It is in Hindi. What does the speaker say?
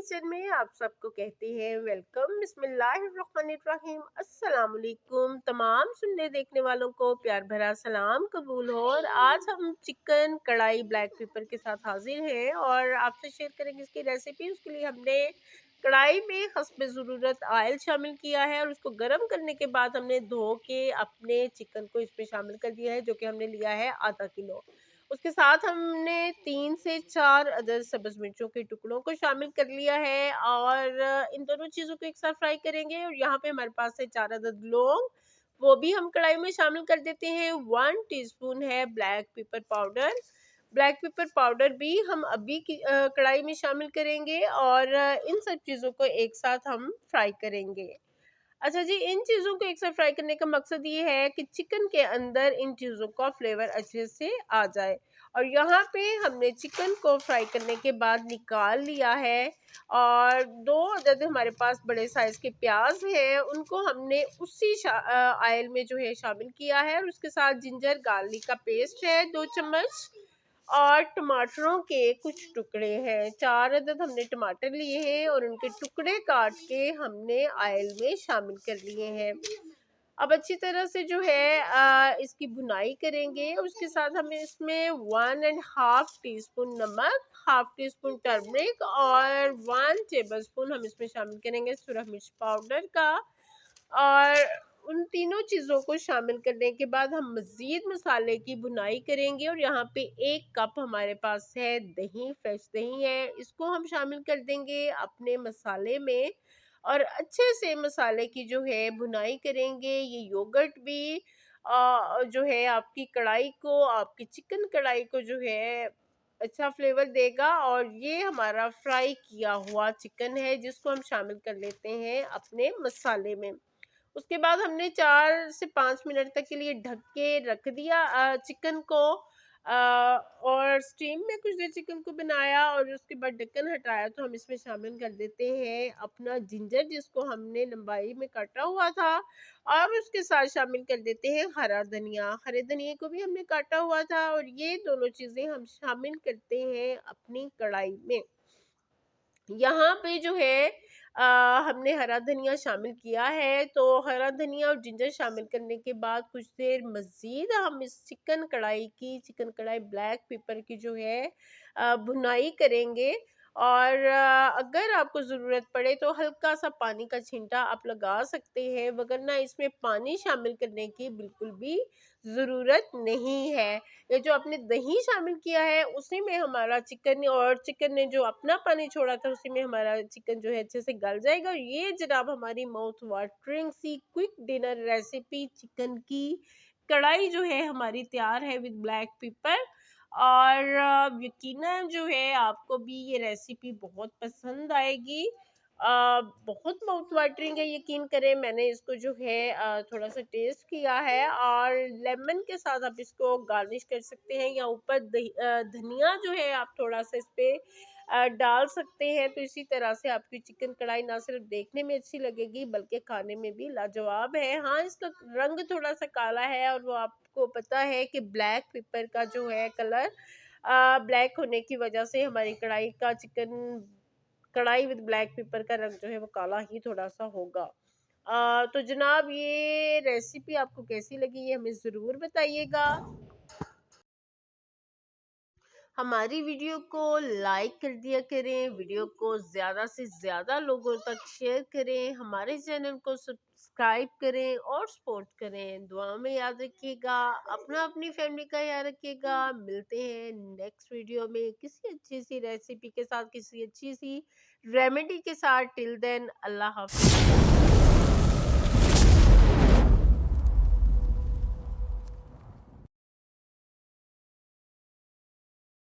किचन में आप सबको कहते हैं वेलकम। बिस्मिल्लाहिर्रहमानिर्रहीम। अस्सलाम वालेकुम। तमाम सुनने देखने वालों को प्यार भरा सलाम कबूल हो। और आज हम चिकन कढ़ाई ब्लैक पेपर के साथ हाजिर हैं और आपसे शेयर करेंगे इसकी रेसिपी। उसके लिए हमने कढ़ाई में हस्ब ज़रूरत ऑयल शामिल किया है और उसको गर्म करने के बाद हमने धो के अपने चिकन को इसमें शामिल कर दिया है, जो कि हमने लिया है आधा किलो। उसके साथ हमने 3 से 4 अदद सब्ज़ मिर्चों के टुकड़ों को शामिल कर लिया है और इन दोनों चीज़ों को एक साथ फ्राई करेंगे। और यहाँ पे हमारे पास है 4 अदद लौंग, वो भी हम कढ़ाई में शामिल कर देते हैं। 1 टीस्पून है black pepper powder. Black pepper powder भी हम अभी की कढ़ाई में शामिल करेंगे और इन सब चीज़ों को एक साथ हम फ्राई करेंगे। अच्छा जी, इन चीज़ों को एक साथ फ्राई करने का मकसद ये है कि चिकन के अंदर इन चीज़ों का फ्लेवर अच्छे से आ जाए। और यहाँ पे हमने चिकन को फ्राई करने के बाद निकाल लिया है और 2 अदद हमारे पास बड़े साइज़ के प्याज हैं, उनको हमने उसी ऑयल में जो है शामिल किया है। और उसके साथ जिंजर गार्लिक का पेस्ट है 2 चम्मच और टमाटरों के कुछ टुकड़े हैं। 4 अदद हमने टमाटर लिए हैं और उनके टुकड़े काट के हमने ऑयल में शामिल कर लिए हैं। अब अच्छी तरह से जो है इसकी भुनाई करेंगे। उसके साथ हमें इसमें 1 एंड हाफ टी स्पून नमक, हाफ टी स्पून टर्मरिक और 1 टेबल स्पून हम इसमें शामिल करेंगे सुरख मिर्च पाउडर का। और उन तीनों चीज़ों को शामिल करने के बाद हम मज़ीद मसाले की भुनाई करेंगे। और यहाँ पे 1 कप हमारे पास है दही, फ्रेश दही है, इसको हम शामिल कर देंगे अपने मसाले में और अच्छे से मसाले की जो है भुनाई करेंगे। ये योगर्ट भी जो है आपकी कढ़ाई को, आपकी चिकन कढ़ाई को जो है अच्छा फ्लेवर देगा। और ये हमारा फ्राई किया हुआ चिकन है जिसको हम शामिल कर लेते हैं अपने मसाले में। उसके बाद हमने 4 से 5 मिनट तक के लिए ढक के रख दिया चिकन को और स्टीम में कुछ देर चिकन को बनाया। और उसके बाद ढक्कन हटाया तो हम इसमें शामिल कर देते हैं अपना जिंजर, जिसको हमने लंबाई में काटा हुआ था। और उसके साथ शामिल कर देते हैं हरा धनिया। हरे धनिया को भी हमने काटा हुआ था और ये दोनों चीज़ें हम शामिल करते हैं अपनी कढ़ाई में। यहाँ पे जो है हमने हरा धनिया शामिल किया है, तो हरा धनिया और जिंजर शामिल करने के बाद कुछ देर मज़ीद हम इस चिकन कढ़ाई ब्लैक पेपर की जो है भुनाई करेंगे। और अगर आपको ज़रूरत पड़े तो हल्का सा पानी का छींटा आप लगा सकते हैं, वगरना इसमें पानी शामिल करने की बिल्कुल भी ज़रूरत नहीं है। ये जो आपने दही शामिल किया है उसी में हमारा चिकन, और चिकन ने जो अपना पानी छोड़ा था उसी में हमारा चिकन जो है अच्छे से गल जाएगा। और ये जनाब हमारी माउथ वाटरिंग सी क्विक डिनर रेसिपी चिकन की कढ़ाई जो है हमारी तैयार है विद ब्लैक पेपर। और यकीनन जो है आपको भी ये रेसिपी बहुत पसंद आएगी। बहुत माउथ वाटरिंग है, यकीन करें। मैंने इसको जो है थोड़ा सा टेस्ट किया है और लेमन के साथ आप इसको गार्निश कर सकते हैं या ऊपर धनिया जो है आप थोड़ा सा इस पे डाल सकते हैं। तो इसी तरह से आपकी चिकन कढ़ाई ना सिर्फ देखने में अच्छी लगेगी बल्कि खाने में भी लाजवाब है। हाँ, इसका रंग थोड़ा सा काला है और वो आपको पता है कि ब्लैक पेपर का जो है कलर ब्लैक होने की वजह से हमारी कढ़ाई विद ब्लैक पेपर का रंग जो है वो काला ही थोड़ा सा होगा। तो जनाब ये रेसिपी आपको कैसी लगी ये हमें ज़रूर बताइएगा। हमारी वीडियो को लाइक कर दिया करें, वीडियो को ज़्यादा से ज़्यादा लोगों तक शेयर करें, हमारे चैनल को सब्सक्राइब करें और सपोर्ट करें। दुआ में याद रखिएगा, अपना अपनी फैमिली का याद रखिएगा। मिलते हैं नेक्स्ट वीडियो में किसी अच्छी सी रेसिपी के साथ, किसी अच्छी सी रेमेडी के साथ। टिल देन अल्लाह हाफिज़।